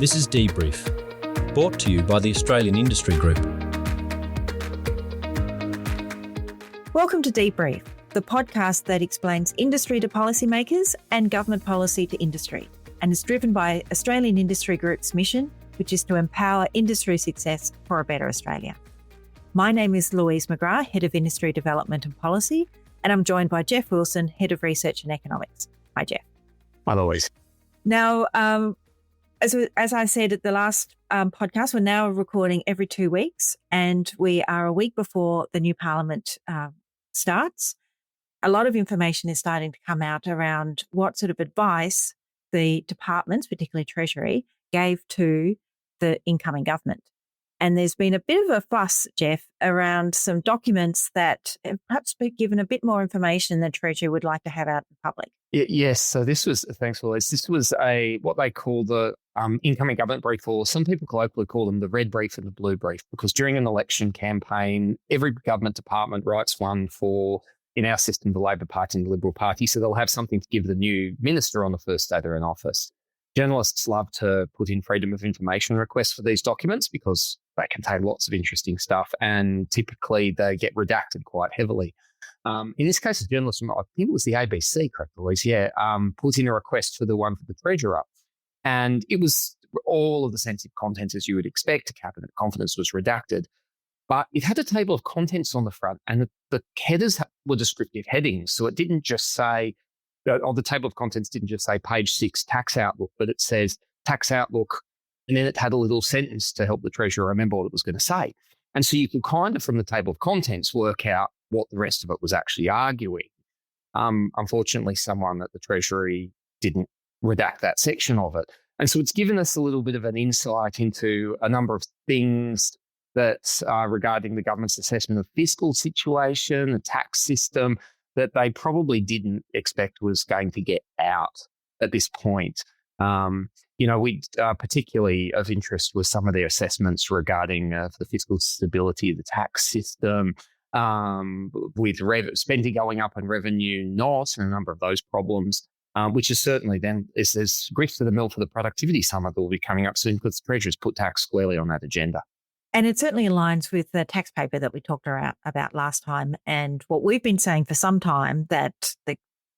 This is DBrief, brought to you by the Australian Industry Group. Welcome to DBrief, the podcast that explains industry to policymakers and government policy to industry, and is driven by Australian Industry Group's mission, which is to empower industry success for a better Australia. My name is Louise McGrath, Head of Industry Development and Policy, and I'm joined by Jeff Wilson, Head of Research and Economics. Hi, Jeff. Hi, Louise. Now, as I said at the last podcast, we're now recording every 2 weeks, and we are a week before the new Parliament starts. A lot of information is starting to come out around what sort of advice the departments, particularly Treasury, gave to the incoming government. And there's been a bit of a fuss, Jeff, around some documents that have perhaps been given a bit more information than Treasury would like to have out in public. Yes. So this was, thanks, Louise. This was what they call the incoming government brief, or some people colloquially call them the red brief and the blue brief, because during an election campaign, every government department writes one for, in our system, the Labor Party and the Liberal Party. So they'll have something to give the new minister on the first day they're in office. Journalists love to put in freedom of information requests for these documents because they contain lots of interesting stuff, and typically they get redacted quite heavily. In this case, the journalist, I think it was the ABC, correct, Louise? Put in a request for the one for the Treasurer. And it was all of the sensitive content as you would expect. Cabinet confidence was redacted. But it had a table of contents on the front, and the headers were descriptive headings. So it didn't just say, the table of contents didn't just say page 6 tax outlook, but it says tax outlook. And then it had a little sentence to help the Treasurer remember what it was going to say. And so you could kind of, from the table of contents, work out what the rest of it was actually arguing. Unfortunately, someone at the Treasury didn't redact that section of it. And so it's given us a little bit of an insight into a number of things that are regarding the government's assessment of fiscal situation, the tax system, that they probably didn't expect was going to get out at this point. We particularly of interest was some of their assessments regarding the fiscal stability of the tax system, with spending going up and revenue not, and a number of those problems, which is certainly then there's grist to the mill for the productivity summit that will be coming up soon, because the Treasury's put tax squarely on that agenda. And it certainly aligns with the tax paper that we talked about last time, and what we've been saying for some time, that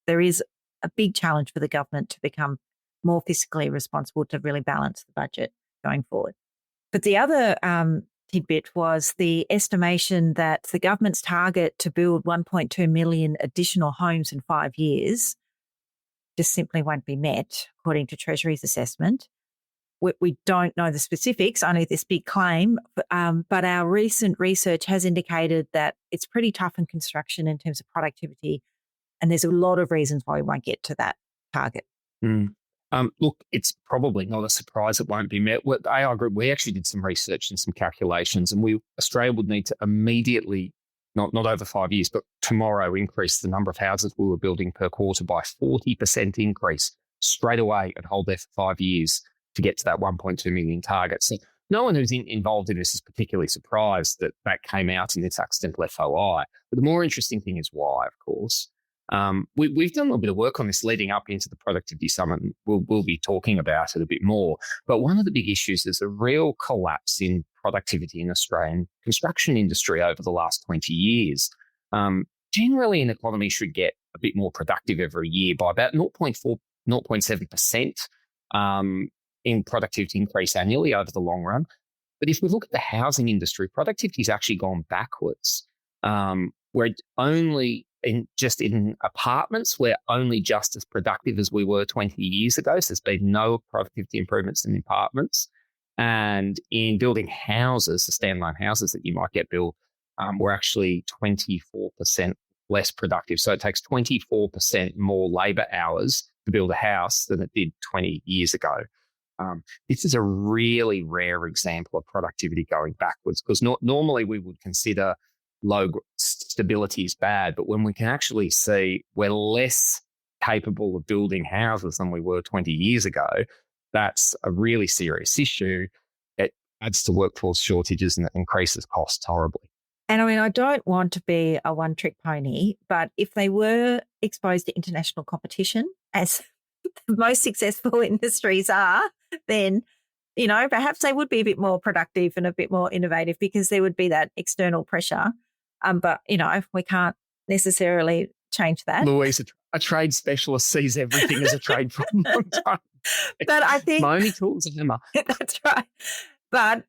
there is a big challenge for the government to become more fiscally responsible, to really balance the budget going forward. But the other tidbit was the estimation that the government's target to build 1.2 million additional homes in 5 years just simply won't be met, according to Treasury's assessment. We don't know the specifics, only this big claim, but our recent research has indicated that it's pretty tough in construction in terms of productivity, and there's a lot of reasons why we won't get to that target. Look, it's probably not a surprise it won't be met. With AI Group, we actually did some research and some calculations, and Australia would need to immediately, not over 5 years, but tomorrow, increase the number of houses we were building per quarter by 40% increase straight away and hold there for 5 years to get to that 1.2 million target. So no one who's involved in this is particularly surprised that came out in this accidental FOI. But the more interesting thing is why, of course. We've done a little bit of work on this leading up into the productivity summit. We'll be talking about it a bit more. But one of the big issues is a real collapse in productivity in Australian construction industry over the last 20 years. Generally, an economy should get a bit more productive every year by about 0.7% in productivity increase annually over the long run. But if we look at the housing industry, productivity has actually gone backwards. We're only in apartments, we're only just as productive as we were 20 years ago. So there's been no productivity improvements in apartments. And in building houses, the standalone houses that you might get built, we're actually 24% less productive. So it takes 24% more labour hours to build a house than it did 20 years ago. This is a really rare example of productivity going backwards, because normally we would consider low stability is bad, but when we can actually see we're less capable of building houses than we were 20 years ago, that's a really serious issue. It adds to workforce shortages and it increases costs horribly. And I mean, I don't want to be a one-trick pony, but if they were exposed to international competition, as the most successful industries are, then perhaps they would be a bit more productive and a bit more innovative because there would be that external pressure. But, we can't necessarily change that. Louise, a trade specialist sees everything as a trade problem. But I think my only tool is a hammer. That's right. But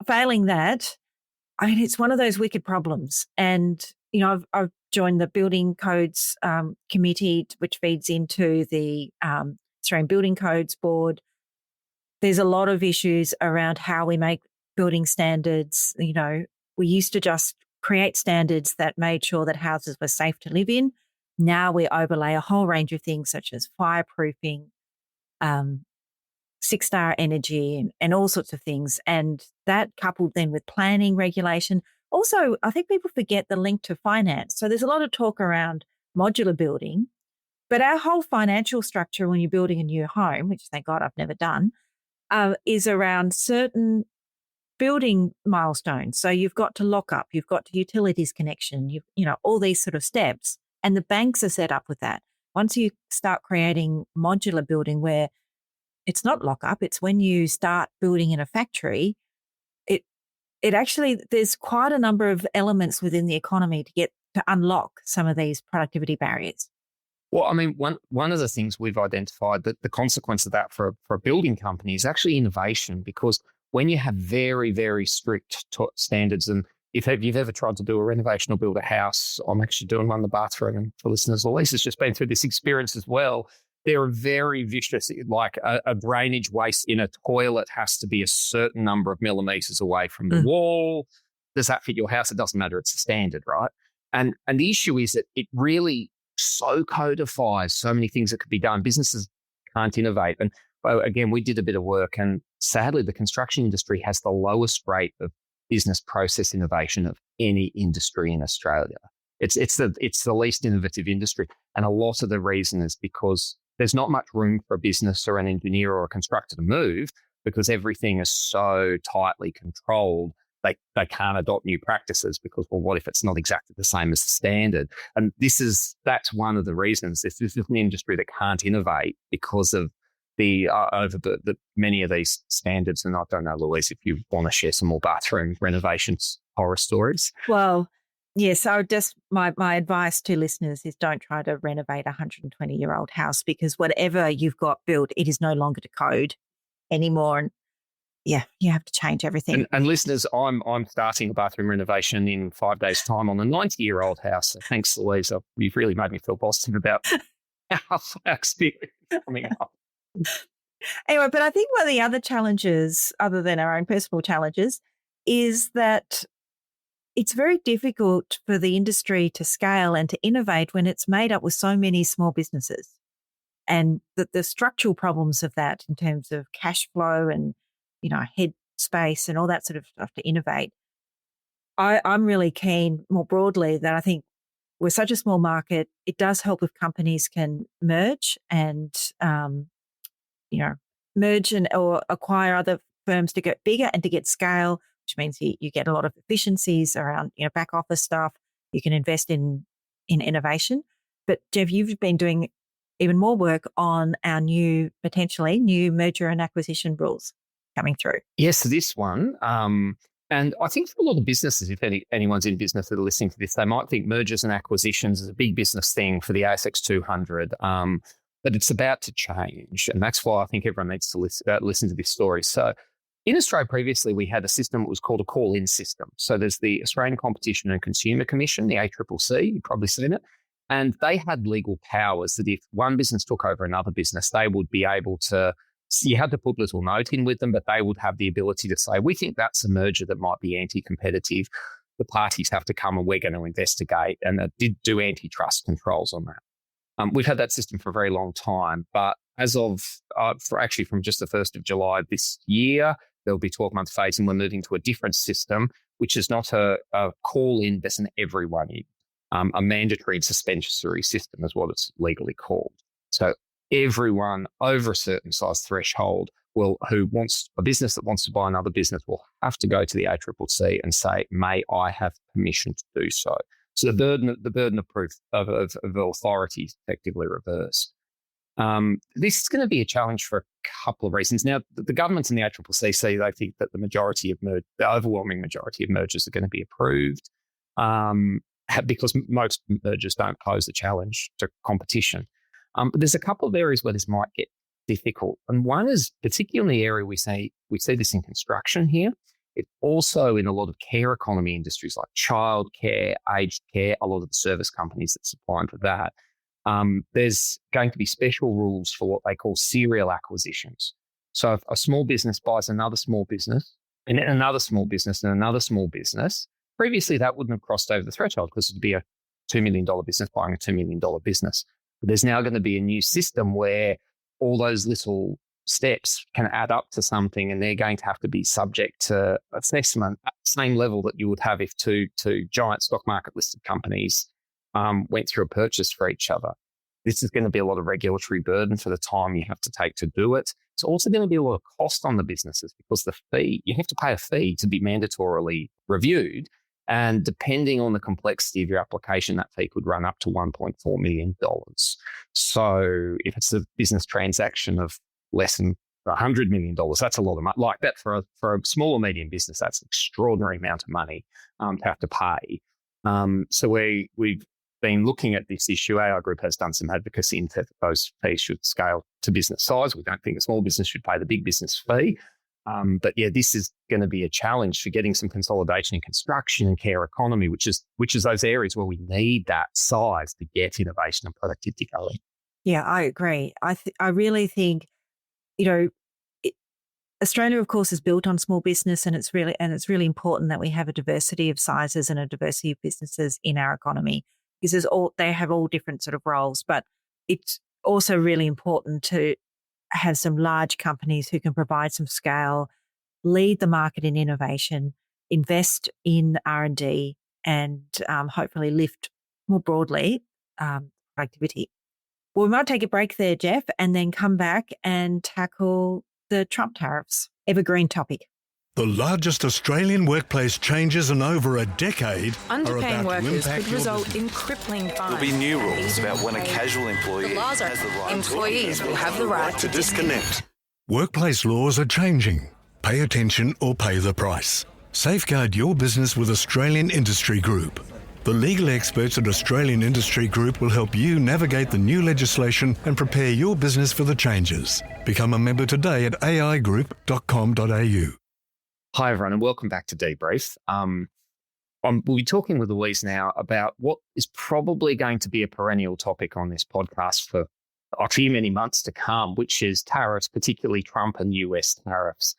failing that, it's one of those wicked problems. And, I've joined the Building Codes Committee, which feeds into the Australian Building Codes Board. There's a lot of issues around how we make building standards. We used to just create standards that made sure that houses were safe to live in. Now we overlay a whole range of things such as fireproofing, 6-star energy and all sorts of things. And that coupled then with planning regulation. Also, I think people forget the link to finance. So there's a lot of talk around modular building, but our whole financial structure when you're building a new home, which thank God I've never done, is around certain building milestones. So you've got to lock up, you've got to utilities connection, all these sort of steps. And the banks are set up with that. Once you start creating modular building where it's not lock up, it's when you start building in a factory, it actually, there's quite a number of elements within the economy to unlock some of these productivity barriers. Well, one of the things we've identified that the consequence of that for a building company is actually innovation, because when you have very, very strict standards, and if you've ever tried to do a renovation or build a house, I'm actually doing one in the bathroom, and for listeners, Louise has just been through this experience as well. They're very vicious, like a drainage waste in a toilet has to be a certain number of millimeters away from the wall. Does that fit your house? It doesn't matter. It's a standard, right? And the issue is that it really so codifies so many things that could be done. Businesses can't innovate. And again, we did a bit of work, and sadly, the construction industry has the lowest rate of business process innovation of any industry in Australia. It's the least innovative industry. And a lot of the reason is because there's not much room for a business or an engineer or a constructor to move, because everything is so tightly controlled. They can't adopt new practices because, well, what if it's not exactly the same as the standard? And that's one of the reasons. This is an industry that can't innovate because of the many of these standards. And I don't know, Louise, if you want to share some more bathroom renovations horror stories. Well, yes. So my advice to listeners is don't try to renovate a 120-year-old house, because whatever you've got built, it is no longer to code anymore. And yeah, you have to change everything. And listeners, I'm starting a bathroom renovation in 5 days' time on a 90-year-old house. So thanks, Louise. You've really made me feel positive about our experience coming up. Anyway, but I think one of the other challenges, other than our own personal challenges, is that it's very difficult for the industry to scale and to innovate when it's made up with so many small businesses. And the structural problems of that in terms of cash flow and, head space and all that sort of stuff to innovate. I'm really keen more broadly that I think we're such a small market, it does help if companies can merge and, merge or acquire other firms to get bigger and to get scale, which means you get a lot of efficiencies around, back office stuff. You can invest in innovation. But Jeff, you've been doing even more work on our potentially new merger and acquisition rules coming through. Yes, this one. And I think for a lot of businesses, if anyone's in business that are listening to this, they might think mergers and acquisitions is a big business thing for the ASX 200. But it's about to change. And that's why I think everyone needs to listen to this story. So in Australia previously, we had a system that was called a call-in system. So there's the Australian Competition and Consumer Commission, the ACCC, you've probably seen it. And they had legal powers that if one business took over another business, they would be able to, you had to put a little note in with them, but they would have the ability to say, we think that's a merger that might be anti-competitive. The parties have to come and we're going to investigate. And it did do antitrust controls on that. We've had that system for a very long time, but as of, from just the 1st of July this year, there'll be 12-month phase and we're moving to a different system, which is not a call-in, but an everyone in. A mandatory and suspensory system is what it's legally called. So everyone over a certain size threshold who wants a business that wants to buy another business will have to go to the ACCC and say, may I have permission to do so? So the burden of proof of authority is effectively reversed. This is going to be a challenge for a couple of reasons. Now, the governments and the ACCC, they think that the overwhelming majority of mergers are going to be approved because most mergers don't pose a challenge to competition. But there's a couple of areas where this might get difficult. And one is particularly in the area we see this in construction here. It's also in a lot of care economy industries like childcare, aged care, a lot of the service companies that supply into that. There's going to be special rules for what they call serial acquisitions. So if a small business buys another small business and then another small business and another small business, previously that wouldn't have crossed over the threshold because it'd be a $2 million business buying a $2 million business. But there's now going to be a new system where all those little steps can add up to something, and they're going to have to be subject to assessment at the same level that you would have if two giant stock market listed companies went through a purchase for each other. This is going to be a lot of regulatory burden for the time you have to take to do it. It's also going to be a lot of cost on the businesses because you have to pay a fee to be mandatorily reviewed. And depending on the complexity of your application, that fee could run up to $1.4 million. So if it's a business transaction of less than $100 million, that's a lot of money. Like that for a small or medium business, that's an extraordinary amount of money to have to pay. So we've been looking at this issue. AI Group has done some advocacy in that those fees should scale to business size. We don't think a small business should pay the big business fee. But yeah, this is going to be a challenge for getting some consolidation in construction and care economy, which is those areas where we need that size to get innovation and productivity going. Yeah, I agree. I really think, Australia, of course, is built on small business, and it's really important that we have a diversity of sizes and a diversity of businesses in our economy, because they have all different sort of roles. But it's also really important to have some large companies who can provide some scale, lead the market in innovation, invest in R&D, and hopefully lift more broadly productivity. Well, we might take a break there, Jeff, and then come back and tackle the Trump tariffs. Evergreen topic. The largest Australian workplace changes in over a decade Underpaying are about to workers impact could your result business. in crippling fines. There'll be new rules about when a casual employee The laws are has the right employees will have the right to disconnect. Workplace laws are changing. Pay attention or pay the price. Safeguard your business with Australian Industry Group. The legal experts at Australian Industry Group will help you navigate the new legislation and prepare your business for the changes. Become a member today at aigroup.com.au. Hi, everyone, and welcome back to DBrief. We'll be talking with Louise now about what is probably going to be a perennial topic on this podcast for a few many months to come, which is tariffs, particularly Trump and US tariffs.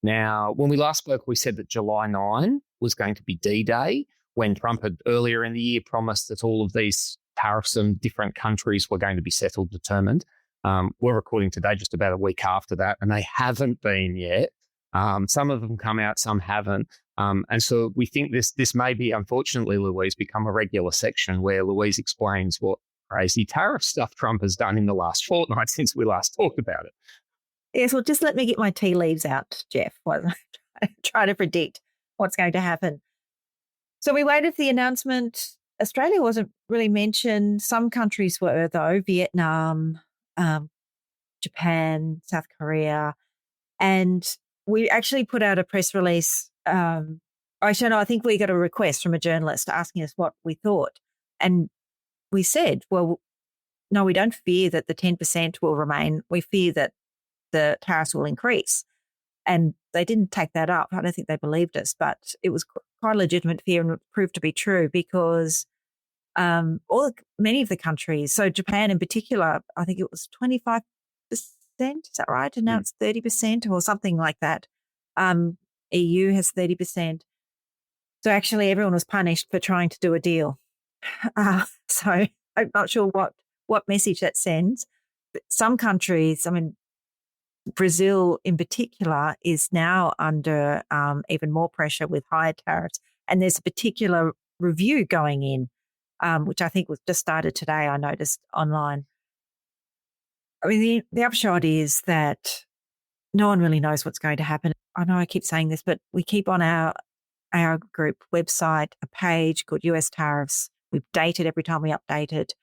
Now, when we last spoke, we said that July 9 was going to be D-Day, when Trump had earlier in the year promised that all of these tariffs in different countries were going to be settled, determined. We're recording today just about a week after that, and they haven't been yet. Some of them come out, some haven't. And so we think this may be, unfortunately, Louise, become a regular section where Louise explains what crazy tariff stuff Trump has done in the last fortnight since we last talked about it. Yes, well, just let me get my tea leaves out, Jeff. Try to predict what's going to happen. So we waited for the announcement. Australia wasn't really mentioned. Some countries were, though: Vietnam, Japan, South Korea. And we actually put out a press release. I think we got a request from a journalist asking us what we thought. And we said, well, no, we don't fear that the 10% will remain. We fear that the tariffs will increase. And they didn't take that up. I don't think they believed us, but it was quite a legitimate fear, and it proved to be true because many of the countries, so Japan in particular, I think it was 25%, is that right? And now it's 30% or something like that. EU has 30%. So actually everyone was punished for trying to do a deal. So I'm not sure what message that sends. But some countries, I mean, Brazil in particular is now under even more pressure with higher tariffs. And there's a particular review going in, which I think was just started today, I noticed online. I mean, the upshot is that no one really knows what's going to happen. I know I keep saying this, but we keep on our group website a page called US tariffs. We've dated every time we update it.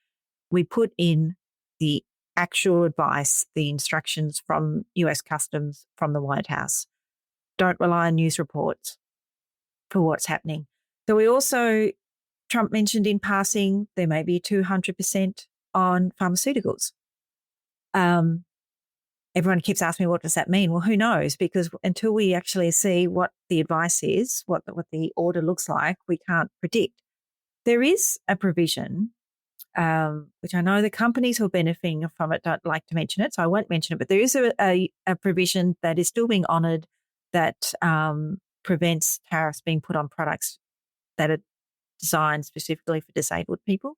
We put in the actual advice, the instructions from US Customs, from the White House. Don't rely on news reports for what's happening. So we also, Trump mentioned in passing, there may be 200% on pharmaceuticals. Everyone keeps asking me, what does that mean? Well, who knows? Because until we actually see what the advice is, what the order looks like, we can't predict. There is a provision, which I know the companies who are benefiting from it don't like to mention it, so I won't mention it, but there is a provision that is still being honoured that prevents tariffs being put on products that are designed specifically for disabled people.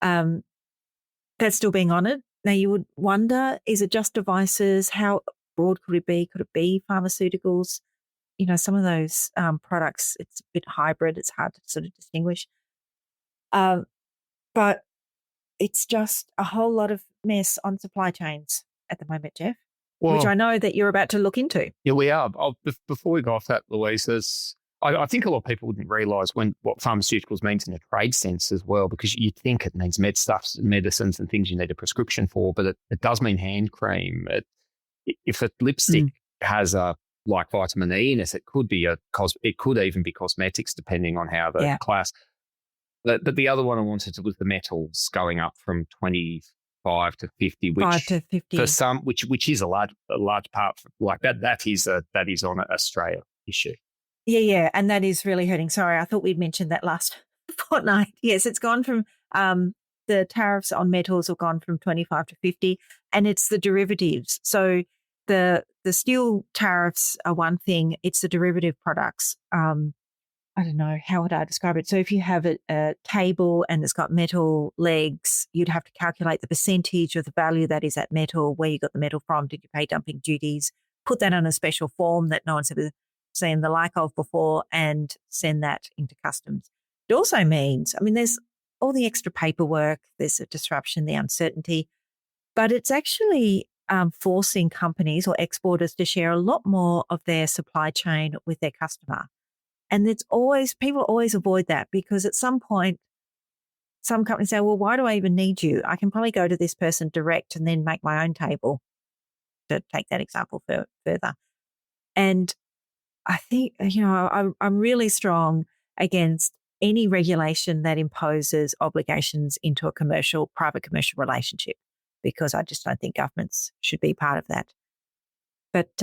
That's still being honoured. Now, you would wonder, is it just devices? How broad could it be? Could it be pharmaceuticals? You know, some of those products, it's a bit hybrid. It's hard to sort of distinguish. But it's just a whole lot of mess on supply chains at the moment, Jeff, which I know that you're about to look into. Yeah, we are. Before we go off that, Louise, I think a lot of people wouldn't realise what pharmaceuticals means in a trade sense as well, because you think it means medicines and things you need a prescription for, but it does mean hand cream. If a lipstick has a like vitamin E in it, it could even be cosmetics depending on how the class. But the other one I wanted to was the metals going up from 25 to 50, for some, which is a large part like that. That is on an Australia issue. Yeah, and that is really hurting. Sorry, I thought we'd mentioned that last fortnight. Yes, it's gone from the tariffs on metals have gone from 25 to 50, and it's the derivatives. So the steel tariffs are one thing; it's the derivative products. I don't know, how would I describe it? So if you have a table and it's got metal legs, you'd have to calculate the percentage of the value that is that metal, where you got the metal from, did you pay dumping duties, put that on a special form that no one's ever seen the like of before, and send that into customs. It also means, I mean, there's all the extra paperwork, there's a disruption, the uncertainty, but it's actually forcing companies or exporters to share a lot more of their supply chain with their customer. And people always avoid that, because at some point, some companies say, well, why do I even need you? I can probably go to this person direct and then make my own table, to take that example further. And I think, I'm really strong against any regulation that imposes obligations into a private commercial relationship, because I just don't think governments should be part of that. But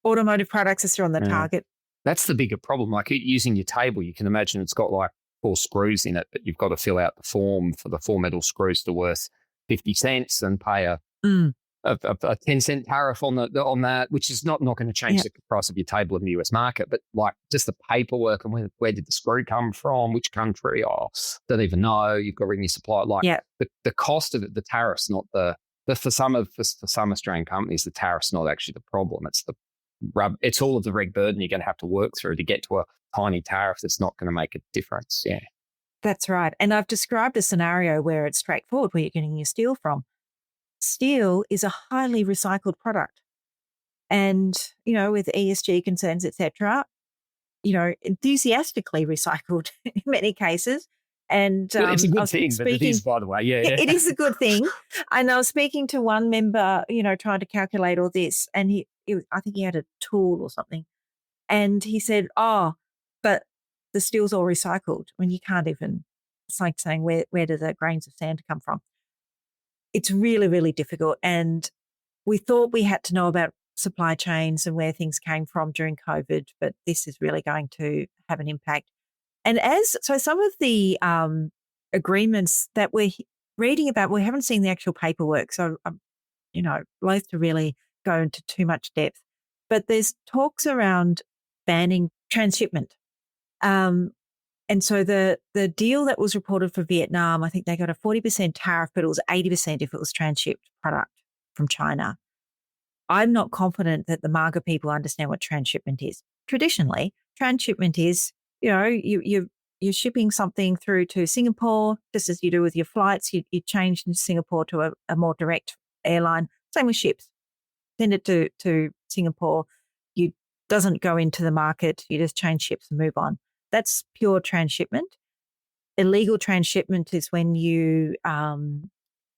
automotive products are still on the target. That's the bigger problem. Like using your table, you can imagine it's got like 4 screws in it, but you've got to fill out the form for the 4 metal screws to worth 50 cents and pay a 10-cent tariff on that, which is not going to change the price of your table in the US market, but like just the paperwork and where did the screw come from, which country, don't even know. You've got to ring your supplier. The cost of it, the tariff's not for some Australian companies, the tariff's not actually the problem. It's all of the reg burden you're going to have to work through to get to a tiny tariff that's not going to make a difference. Yeah. That's right. And I've described a scenario where it's straightforward, where you're getting your steel from. Steel is a highly recycled product. And, with ESG concerns, et cetera, enthusiastically recycled in many cases. And it's a good thing, but it is, by the way. Yeah. It is a good thing. And I was speaking to one member, trying to calculate all this, and I think he had a tool or something. And he said, but the steel's all recycled. When you can't even, it's like saying, where do the grains of sand come from? It's really, really difficult. And we thought we had to know about supply chains and where things came from during COVID, but this is really going to have an impact. And so some of the agreements that we're reading about, we haven't seen the actual paperwork. So I'm, loath to really go into too much depth, but there's talks around banning transshipment. And so the deal that was reported for Vietnam, I think they got a 40% tariff, but it was 80% if it was transshipped product from China. I'm not confident that the MAGA people understand what transshipment is. Traditionally, transshipment is, you're shipping something through to Singapore, just as you do with your flights. You change in Singapore to a more direct airline. Same with ships. Send it to Singapore. You doesn't go into the market. You just change ships and move on. That's pure transshipment. Illegal transshipment is when you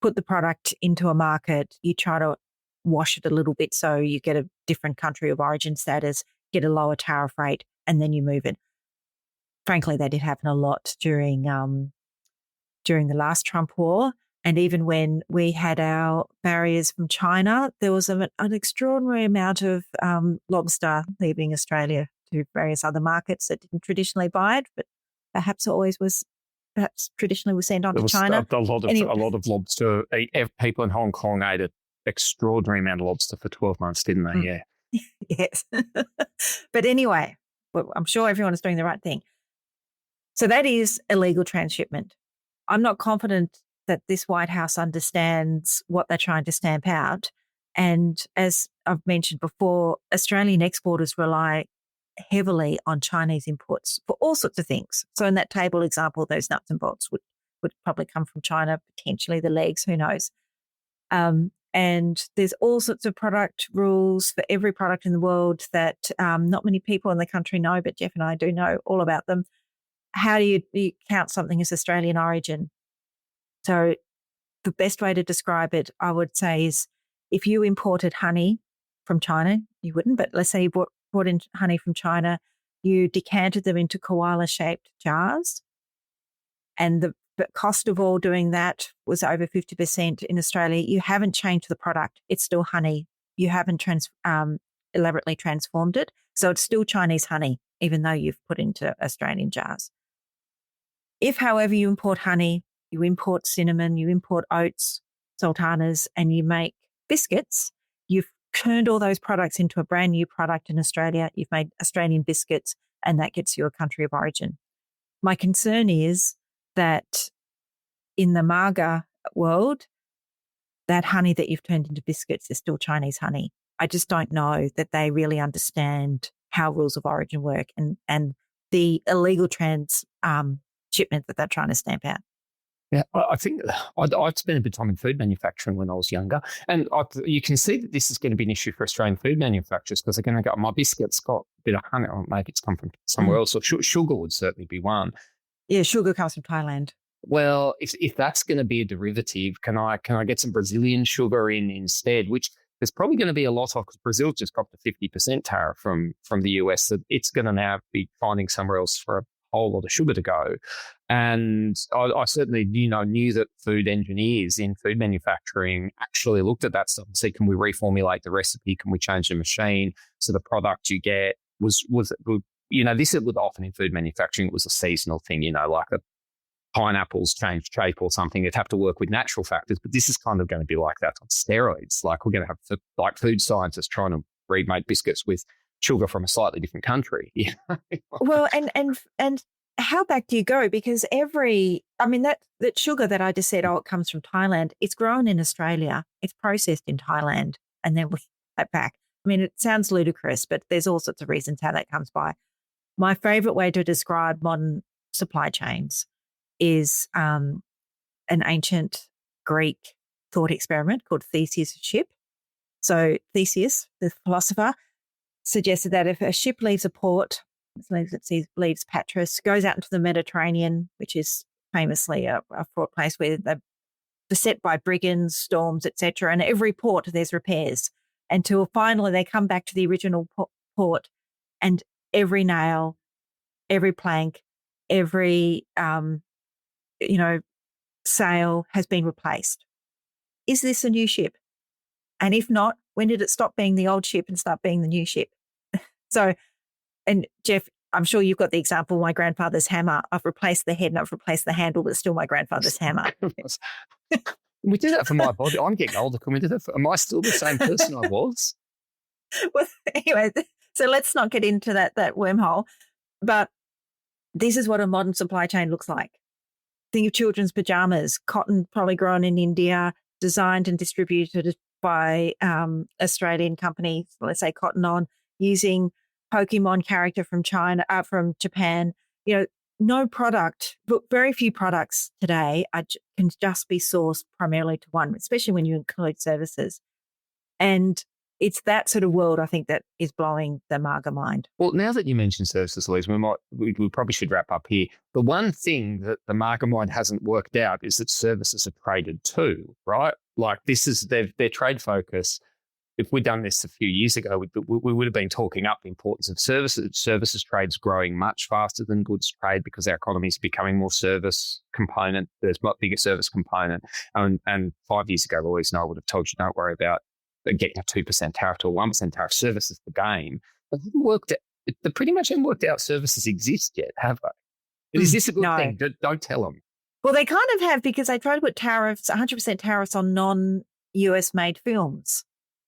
put the product into a market, you try to wash it a little bit so you get a different country of origin status, get a lower tariff rate, and then you move it. Frankly, that did happen a lot during the last Trump war. And even when we had our barriers from China, there was an extraordinary amount of lobster leaving Australia to various other markets that didn't traditionally buy it, but perhaps traditionally was sent on to China. A lot of lobster. People in Hong Kong ate an extraordinary amount of lobster for 12 months, didn't they? Yeah. Yes. But anyway, well, I'm sure everyone is doing the right thing. So that is illegal transshipment. I'm not confident that this White House understands what they're trying to stamp out. And as I've mentioned before, Australian exporters rely heavily on Chinese imports for all sorts of things. So in that table example, those nuts and bolts would probably come from China, potentially the legs, who knows. And there's all sorts of product rules for every product in the world that not many people in the country know, but Jeff and I do know all about them. How do you count something as Australian origin? So the best way to describe it, I would say, is if you imported honey from China, you wouldn't, but let's say you brought in honey from China, you decanted them into koala-shaped jars, and the cost of all doing that was over 50% in Australia. You haven't changed the product. It's still honey. You haven't elaborately transformed it. So it's still Chinese honey, even though you've put into Australian jars. If, however, you import honey, you import cinnamon, you import oats, sultanas, and you make biscuits, you've turned all those products into a brand new product in Australia. You've made Australian biscuits, and that gets you a country of origin. My concern is that in the MAGA world, that honey that you've turned into biscuits is still Chinese honey. I just don't know that they really understand how rules of origin work and the illegal shipment that they're trying to stamp out. Yeah, I think I'd spent a bit of time in food manufacturing when I was younger, and you can see that this is going to be an issue for Australian food manufacturers because they're going to go, my biscuit's got a bit of honey, or maybe it's come from somewhere else, or sugar would certainly be one. Yeah, sugar comes from Thailand. Well, if that's going to be a derivative, can I get some Brazilian sugar in instead, which there's probably going to be a lot of, because Brazil just got the 50% tariff from the US, so it's going to now be finding somewhere else for a whole lot of sugar to go. And I certainly, knew that food engineers in food manufacturing actually looked at that stuff and said, can we reformulate the recipe? Can we change the machine so the product you get was this would often in food manufacturing, it was a seasonal thing, like the pineapples changed shape or something. It'd have to work with natural factors, but this is kind of going to be like that on steroids. Like we're going to have like food scientists trying to remake biscuits with sugar from a slightly different country. Yeah. Well, and how back do you go? Because that sugar that I just said, it comes from Thailand. It's grown in Australia. It's processed in Thailand, and then we that back. It sounds ludicrous, but there's all sorts of reasons how that comes by. My favorite way to describe modern supply chains is an ancient Greek thought experiment called Theseus' ship. So Theseus, the philosopher, suggested that if a ship leaves a port, leaves Patras, goes out into the Mediterranean, which is famously a fraught place where they're beset by brigands, storms, etc., and every port there's repairs until finally they come back to the original port, and every nail, every plank, every sail has been replaced. Is this a new ship? And if not, when did it stop being the old ship and start being the new ship? So, and Jeff, I'm sure you've got the example, my grandfather's hammer. I've replaced the head and I've replaced the handle, but it's still my grandfather's hammer. We did that for my body. I'm getting older. Can we do that? Am I still the same person I was? Well, anyway, so let's not get into that wormhole. But this is what a modern supply chain looks like. Think of children's pajamas, cotton probably grown in India, designed and distributed by Australian companies, let's say Cotton On, using Pokemon character from Japan. No product, but very few products today can just be sourced primarily to one, especially when you include services. And it's that sort of world, I think, that is blowing the marga mind. Well, now that you mentioned services, Louise, we probably should wrap up here. The one thing that the market mind hasn't worked out is that services are traded too, right? Like this is their trade focus. If we'd done this a few years ago, we would have been talking up the importance of services. Services trade's growing much faster than goods trade because our economy is becoming more service component. There's much bigger service component. And 5 years ago, Louise and I would have told you, don't worry about getting a 2% tariff to a 1% tariff. Service is the game. But they pretty much haven't worked out services exist yet, have they? Is this a good thing? Don't tell them. Well, they kind of have, because they try to put tariffs, 100% tariffs on non-US made films.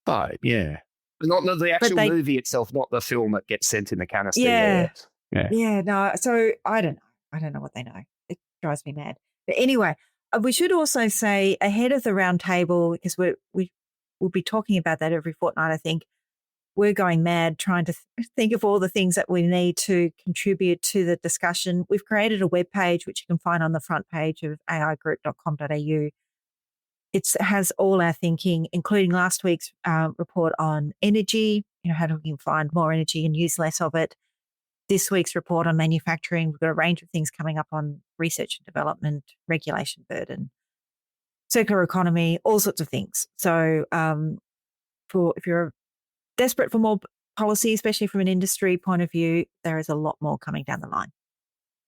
Oh, yeah. Not the actual movie itself, not the film that gets sent in the canister. Yeah, no. So I don't know. I don't know what they know. It drives me mad. But anyway, we should also say ahead of the round table, because we'll be talking about that every fortnight, I think. We're going mad trying to think of all the things that we need to contribute to the discussion. We've created a webpage, which you can find on the front page of aigroup.com.au. It has all our thinking, including last week's report on energy, how do we find more energy and use less of it. This week's report on manufacturing. We've got a range of things coming up on research and development, regulation burden, circular economy, all sorts of things. So if you're desperate for more policy, especially from an industry point of view, there is a lot more coming down the line.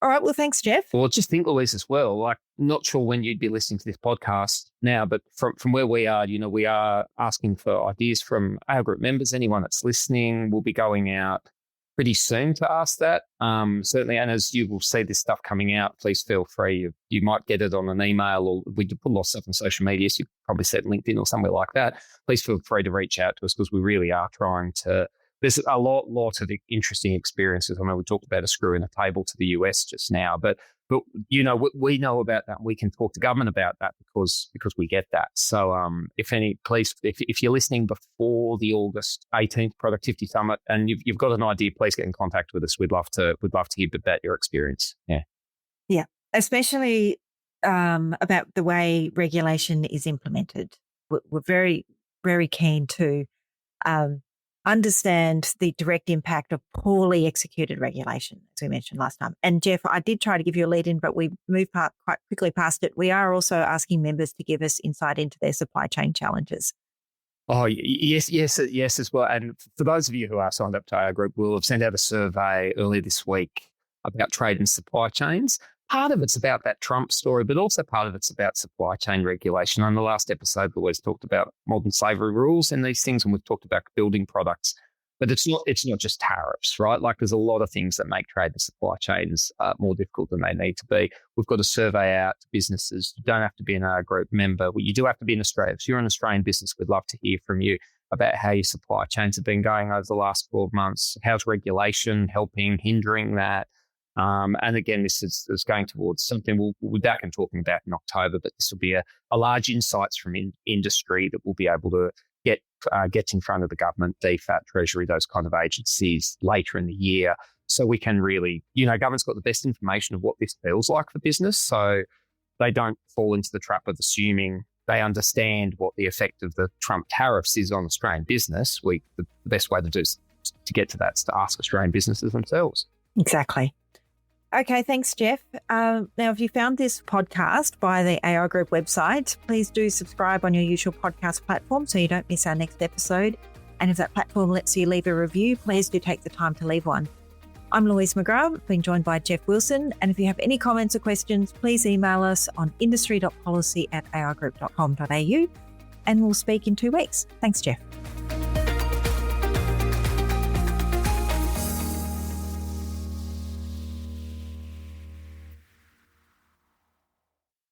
All right. Well, thanks, Jeff. Well, just think, Louise, as well, like not sure when you'd be listening to this podcast now, but from where we are, we are asking for ideas from our group members. Anyone that's listening will be going out pretty soon to ask that. Certainly, and as you will see this stuff coming out, please feel free. You might get it on an email, or we do put a lot of stuff on social media, so you probably set LinkedIn or somewhere like that. Please feel free to reach out to us, because we really are trying to. There's a lot of interesting experiences. I mean, we talked about a screw in a table to the US just now, but we know about that. We can talk to government about that because we get that. So please, if you're listening before the August 18th Productivity Summit and you've got an idea, please get in contact with us. We'd love to hear about your experience. Yeah, especially about the way regulation is implemented. We're very, very keen to understand the direct impact of poorly executed regulation, as we mentioned last time. And Jeff, I did try to give you a lead in, but we moved quite quickly past it. We are also asking members to give us insight into their supply chain challenges. Oh, yes, as well. And for those of you who are signed up to our group, we'll have sent out a survey earlier this week about trade and supply chains. Part of it's about that Trump story, but also part of it's about supply chain regulation. On the last episode, we always talked about modern slavery rules and these things, and we've talked about building products. But it's not just tariffs, right? Like there's a lot of things that make trade and supply chains more difficult than they need to be. We've got a survey out to businesses. You don't have to be an our group member. Well, you do have to be in Australia. If you're an Australian business, we'd love to hear from you about how your supply chains have been going over the last 12 months. How's regulation helping, hindering that? And again, this is going towards something we'll be back and talking about in October, but this will be a large insights from industry that we'll be able to get in front of the government, DFAT, Treasury, those kind of agencies later in the year. So we can really, government's got the best information of what this feels like for business. So they don't fall into the trap of assuming they understand what the effect of the Trump tariffs is on Australian business. The best way to do to get to that is to ask Australian businesses themselves. Exactly. Okay, thanks, Jeff. Now, if you found this podcast via the AI Group website, please do subscribe on your usual podcast platform so you don't miss our next episode. And if that platform lets you leave a review, please do take the time to leave one. I'm Louise McGrath, being joined by Jeff Wilson. And if you have any comments or questions, please email us on industry.policy@aigroup.com.au, and we'll speak in 2 weeks. Thanks, Jeff.